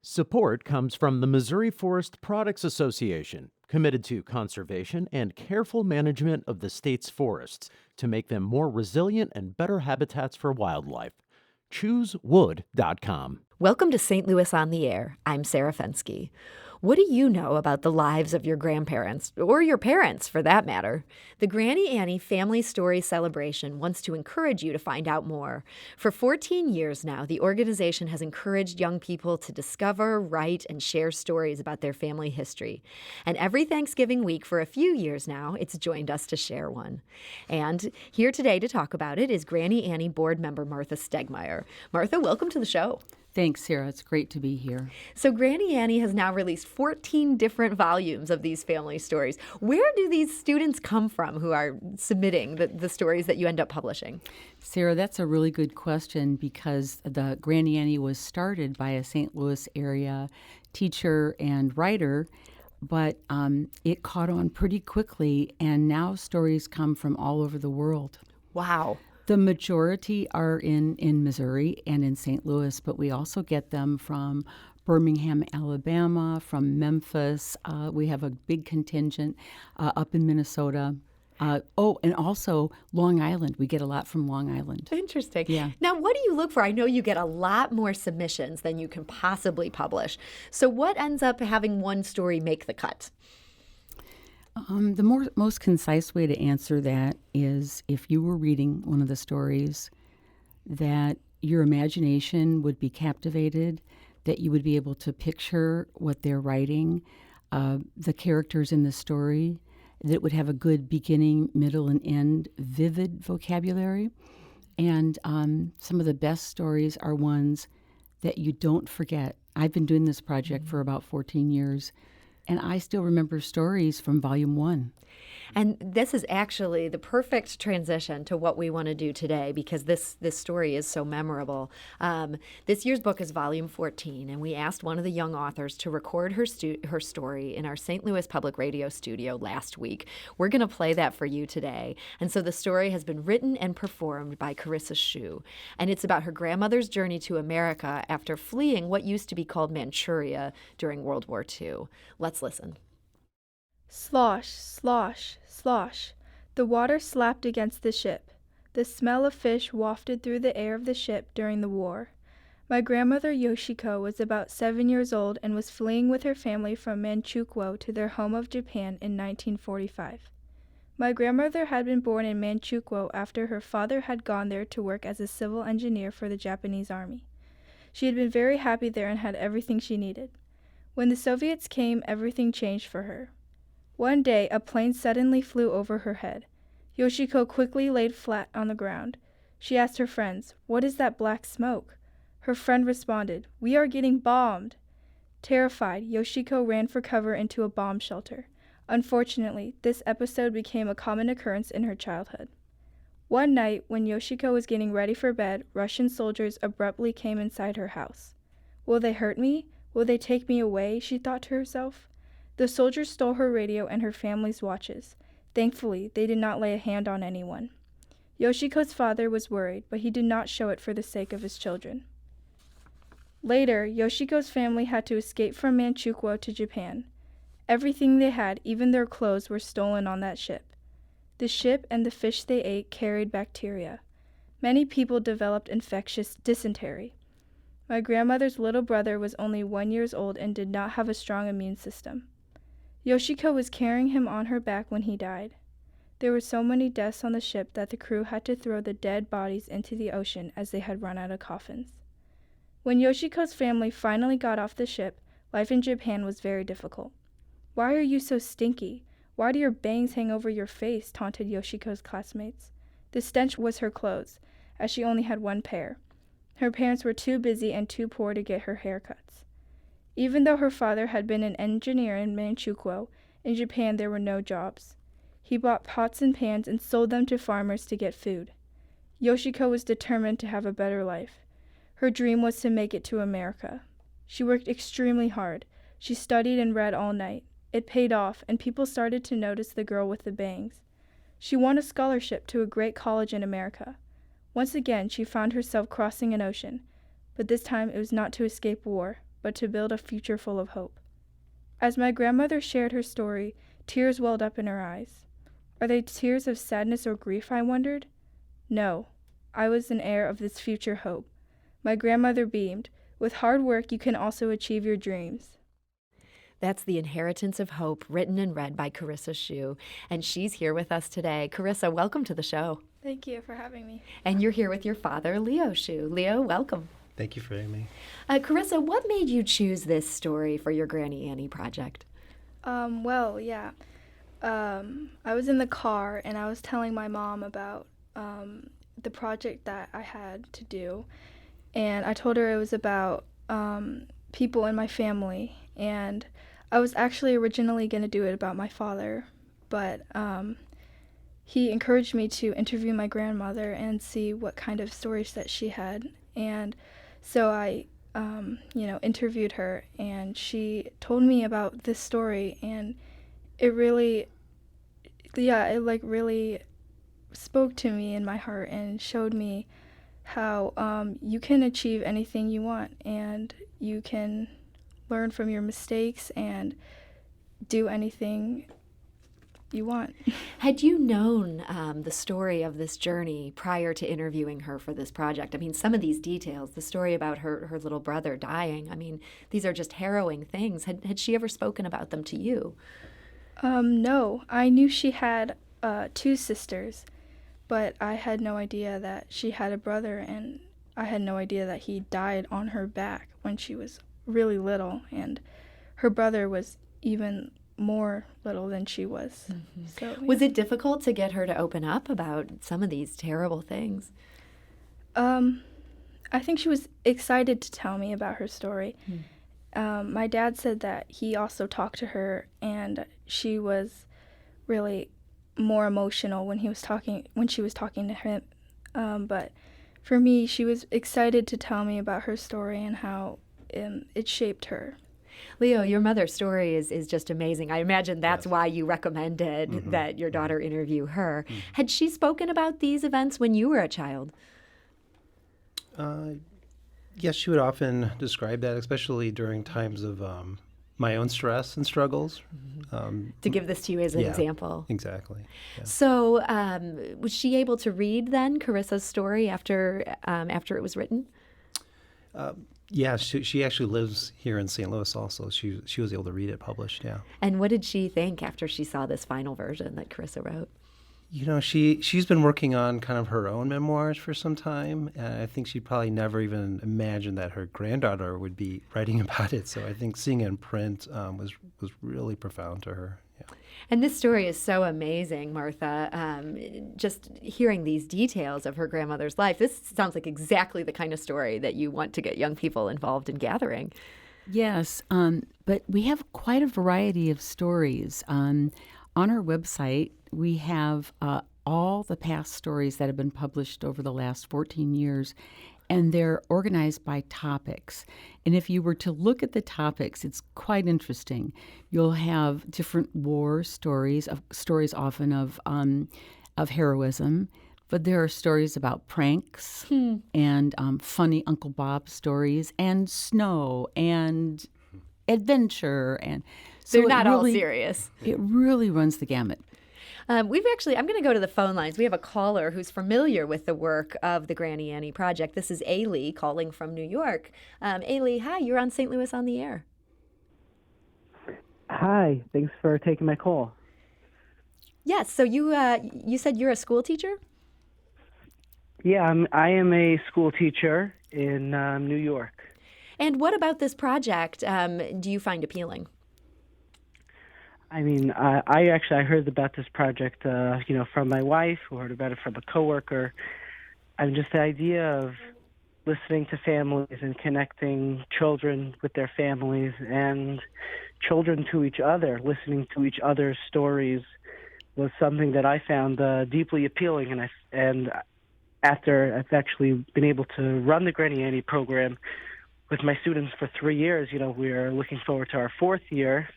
Support comes from the Missouri Forest Products Association, committed to conservation and careful management of the state's forests to make them more resilient and better habitats for wildlife. ChooseWood.com. Welcome to St. Louis on the Air. I'm Sarah Fenske. What do you know about the lives of your grandparents, or your parents for that matter? The Grannie Annie Family Story Celebration wants to encourage you to find out more. For 14 years now, the organization has encouraged young people to discover, write, and share stories about their family history. And every Thanksgiving week for a few years now, it's joined us to share one. And here today to talk about it is Grannie Annie board member Martha Stegmaier. Martha, welcome to the show. Thanks, Sarah. It's great to be here. So Grannie Annie has now released 14 different volumes of these family stories. Where do these students come from who are submitting the stories that you end up publishing? Sarah, that's a really good question because the Grannie Annie was started by a St. Louis area teacher and writer, but it caught on pretty quickly, and now stories come from all over the world. Wow. The majority are in Missouri and in St. Louis, but we also get them from Birmingham, Alabama, from Memphis. We have a big contingent up in Minnesota. And also Long Island. We get a lot from Long Island. Interesting. Yeah. Now, what do you look for? I know you get a lot more submissions than you can possibly publish. So what ends up having one story make the cut? The most concise way to answer that is if you were reading one of the stories, that your imagination would be captivated, that you would be able to picture what they're writing, the characters in the story, that it would have a good beginning, middle, and end, vivid vocabulary. And some of the best stories are ones that you don't forget. I've been doing this project for about 14 years. And I still remember stories from Volume 1. And this is actually the perfect transition to what we want to do today because this story is so memorable. This year's book is Volume 14, and we asked one of the young authors to record her story in our St. Louis Public Radio studio last week. We're going to play that for you today. And so the story has been written and performed by Karissa, and it's about her grandmother's journey to America after fleeing what used to be called Manchuria during World War II. Let's listen. Slosh, slosh, slosh. The water slapped against the ship. The smell of fish wafted through the air of the ship during the war. My grandmother Yoshiko was about 7 years old and was fleeing with her family from Manchukuo to their home of Japan in 1945. My grandmother had been born in Manchukuo after her father had gone there to work as a civil engineer for the Japanese army. She had been very happy there and had everything she needed. When the Soviets came, everything changed for her. One day, a plane suddenly flew over her head. Yoshiko quickly laid flat on the ground. She asked her friends, "What is that black smoke?" Her friend responded, "We are getting bombed." Terrified, Yoshiko ran for cover into a bomb shelter. Unfortunately, this episode became a common occurrence in her childhood. One night, when Yoshiko was getting ready for bed, Russian soldiers abruptly came inside her house. "Will they hurt me? Will they take me away?" she thought to herself. The soldiers stole her radio and her family's watches. Thankfully, they did not lay a hand on anyone. Yoshiko's father was worried, but he did not show it for the sake of his children. Later, Yoshiko's family had to escape from Manchukuo to Japan. Everything they had, even their clothes, were stolen on that ship. The ship and the fish they ate carried bacteria. Many people developed infectious dysentery. My grandmother's little brother was only 1 year old and did not have a strong immune system. Yoshiko was carrying him on her back when he died. There were so many deaths on the ship that the crew had to throw the dead bodies into the ocean as they had run out of coffins. When Yoshiko's family finally got off the ship, life in Japan was very difficult. "Why are you so stinky? Why do your bangs hang over your face?" taunted Yoshiko's classmates. The stench was her clothes, as she only had one pair. Her parents were too busy and too poor to get her haircuts. Even though her father had been an engineer in Manchukuo, in Japan there were no jobs. He bought pots and pans and sold them to farmers to get food. Yoshiko was determined to have a better life. Her dream was to make it to America. She worked extremely hard. She studied and read all night. It paid off, and people started to notice the girl with the bangs. She won a scholarship to a great college in America. Once again, she found herself crossing an ocean, but this time it was not to escape war, but to build a future full of hope. As my grandmother shared her story, tears welled up in her eyes. Are they tears of sadness or grief, I wondered? No, I was an heir of this future hope. My grandmother beamed. With hard work, you can also achieve your dreams. That's The Inheritance of Hope, written and read by Karissa Shu, and she's here with us today. Karissa, welcome to the show. Thank you for having me. And you're here with your father, Leo Shu. Leo, welcome. Thank you for having me. Karissa, what made you choose this story for your Grannie Annie project? I was in the car and I was telling my mom about the project that I had to do. And I told her it was about people in my family. And I was actually originally going to do it about my father. But he encouraged me to interview my grandmother and see what kind of stories that she had. And so I, interviewed her. And she told me about this story. And it really spoke to me in my heart and showed me how you can achieve anything you want and you can learn from your mistakes and do anything you want. Had you known the story of this journey prior to interviewing her for this project? I mean, some of these details, the story about her little brother dying, I mean, these are just harrowing things. Had she ever spoken about them to you? No, I knew she had 2 sisters, but I had no idea that she had a brother, and I had no idea that he died on her back when she was really little, and her brother was even more little than she was. Mm-hmm. So, yeah. Was it difficult to get her to open up about some of these terrible things? I think she was excited to tell me about her story. My dad said that he also talked to her, and she was really more emotional when she was talking to him. But for me, she was excited to tell me about her story and how it shaped her. Leo, your mother's story is just amazing. I imagine that's why you recommended that your daughter interview her. Had she spoken about these events when you were a child? Yes, she would often describe that, especially during times of my own stress and struggles. To give this to you as an example. Exactly. Yeah. So was she able to read then Karissa's story after it was written? Yeah, she actually lives here in St. Louis also. She was able to read it published, yeah. And what did she think after she saw this final version that Karissa wrote? You know, she's been working on kind of her own memoirs for some time, and I think she probably never even imagined that her granddaughter would be writing about it. So I think seeing it in print was really profound to her. Yeah. And this story is so amazing, Martha. Just hearing these details of her grandmother's life, this sounds like exactly the kind of story that you want to get young people involved in gathering. Yes, but we have quite a variety of stories. On our website, we have all the past stories that have been published over the last 14 years, and they're organized by topics. And if you were to look at the topics, it's quite interesting. You'll have different war stories, often of heroism, but there are stories about pranks and funny Uncle Bob stories and snow and adventure, and so they're not all serious. It really runs the gamut. I'm going to go to the phone lines. We have a caller who's familiar with the work of the Grannie Annie Project. This is Ailey calling from New York. Ailey, hi, you're on St. Louis on the Air. Hi, thanks for taking my call. Yes, so you said you're a school teacher? Yeah, I am a school teacher in New York. And what about this project do you find appealing? I mean, I heard about this project, from my wife, who heard about it from a coworker. I mean, just the idea of listening to families and connecting children with their families and children to each other, listening to each other's stories, was something that I found deeply appealing. And after I've actually been able to run the Grannie Annie program with my students for 3 years, we're looking forward to our 4th year.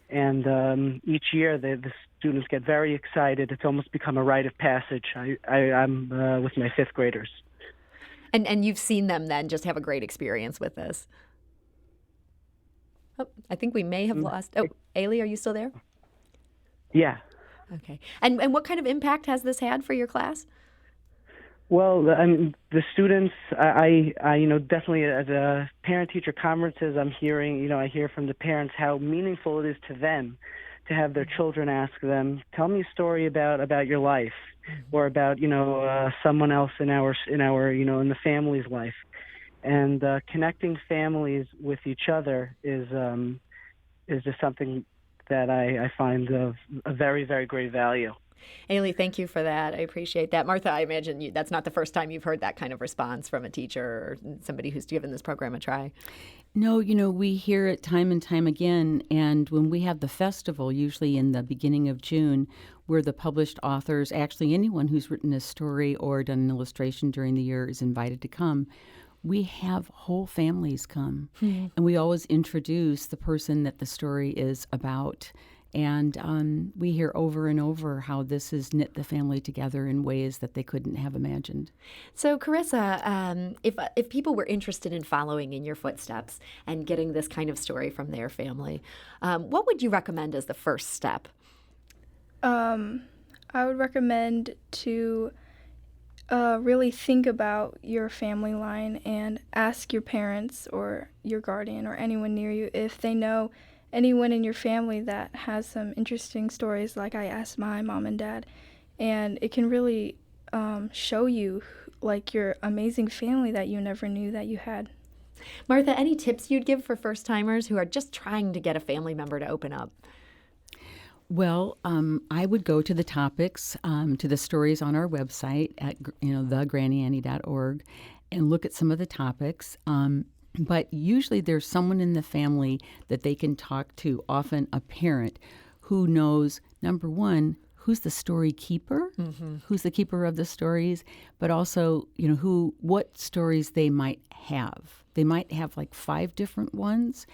And each year the students get very excited. It's almost become a rite of passage. I'm with my 5th graders. And you've seen them then just have a great experience with this. Oh, I think we may have lost. Oh, Ailey, are you still there? Yeah. Okay. And what kind of impact has this had for your class? Well, I mean, the students, definitely at parent-teacher conferences, I'm hearing, I hear from the parents how meaningful it is to them to have their children ask them, tell me a story about your life, or about, someone else in the family's life. And connecting families with each other is just something that I find of a very, very great value. Ailey, thank you for that. I appreciate that. Martha, I imagine that's not the first time you've heard that kind of response from a teacher or somebody who's given this program a try. No, we hear it time and time again. And when we have the festival, usually in the beginning of June, where the published authors, actually anyone who's written a story or done an illustration during the year is invited to come, we have whole families come. And we always introduce the person that the story is about. And we hear over and over how this has knit the family together in ways that they couldn't have imagined. So, Karissa, if people were interested in following in your footsteps and getting this kind of story from their family, what would you recommend as the first step? I would recommend to really think about your family line and ask your parents or your guardian or anyone near you if they know anyone in your family that has some interesting stories like I asked my mom and dad. And it can really show you like your amazing family that you never knew that you had. Martha, any tips you'd give for first-timers who are just trying to get a family member to open up? Well, I would go to the topics, to the stories on our website at thegrannieannie.org and look at some of the topics. But usually there's someone in the family that they can talk to, often a parent, who knows, number one, who's the story keeper, who's the keeper of the stories, but also, what stories they might have. They might have like 5 different ones.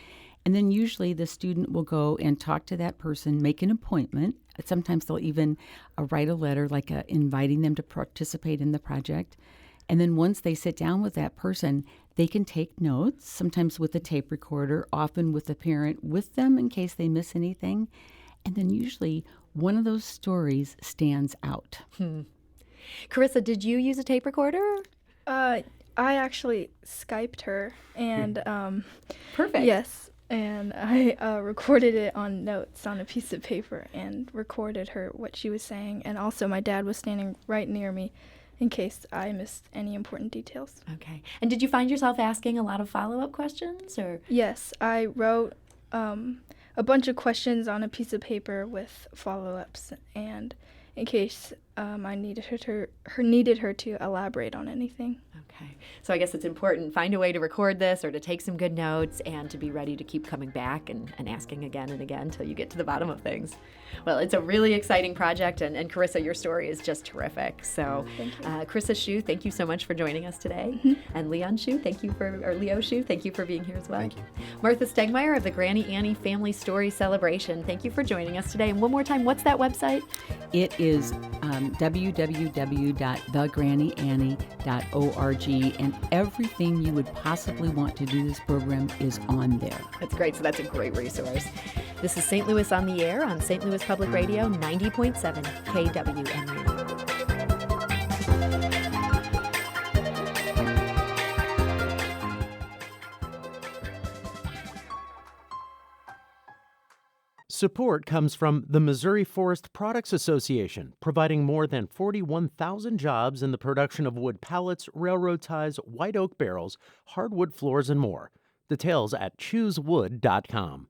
And then usually the student will go and talk to that person, make an appointment. Sometimes they'll even write a letter like inviting them to participate in the project. And then once they sit down with that person, they can take notes, sometimes with a tape recorder, often with the parent with them in case they miss anything. And then usually one of those stories stands out. Karissa, did you use a tape recorder? I actually Skyped her and Perfect. yes, and I recorded it on notes on a piece of paper and recorded her what she was saying. And also my dad was standing right near me in case I missed any important details. Okay. And did you find yourself asking a lot of follow-up questions, or? Yes, I wrote a bunch of questions on a piece of paper with follow-ups, and in case I needed her to elaborate on anything. Okay. So I guess it's important, find a way to record this or to take some good notes and to be ready to keep coming back and asking again and again until you get to the bottom of things. Well, it's a really exciting project, and Karissa, your story is just terrific. So Thank you. Karissa Shu, thank you so much for joining us today. And Leo Shu, thank you for being here as well. Thank you. Martha Stegmaier of the Grannie Annie Family Story Celebration, thank you for joining us today. And one more time, what's that website? It is www.thegrannieannie.org, and everything you would possibly want to do this program is on there. That's great. So that's a great resource. This is St. Louis on the Air on St. Louis Public Radio, 90.7 KWMU. Support comes from the Missouri Forest Products Association, providing more than 41,000 jobs in the production of wood pallets, railroad ties, white oak barrels, hardwood floors, and more. Details at choosewood.com.